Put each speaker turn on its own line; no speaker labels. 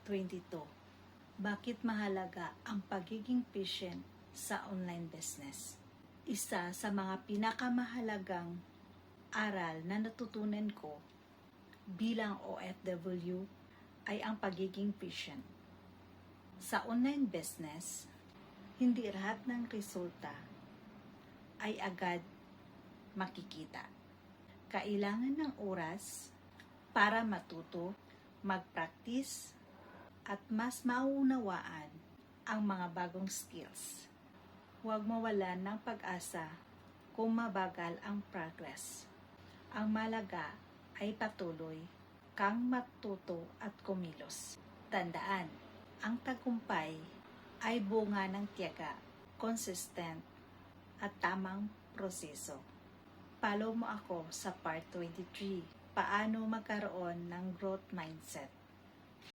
22. Bakit mahalaga ang pagiging patient sa online business? Isa sa mga pinakamahalagang aral na natutunan ko bilang OFW ay ang pagiging patient. Sa online business, hindi lahat ng resulta ay agad makikita. Kailangan ng oras para matuto, mag-practice, at mas maunawaan ang mga bagong skills. Huwag mawalan ng pag-asa kung mabagal ang progress. Ang malaga ay patuloy kang matuto at kumilos. Tandaan, ang tagumpay ay bunga ng tiyaga, consistent, at tamang proseso. Follow mo ako sa part 23, paano magkaroon ng growth mindset.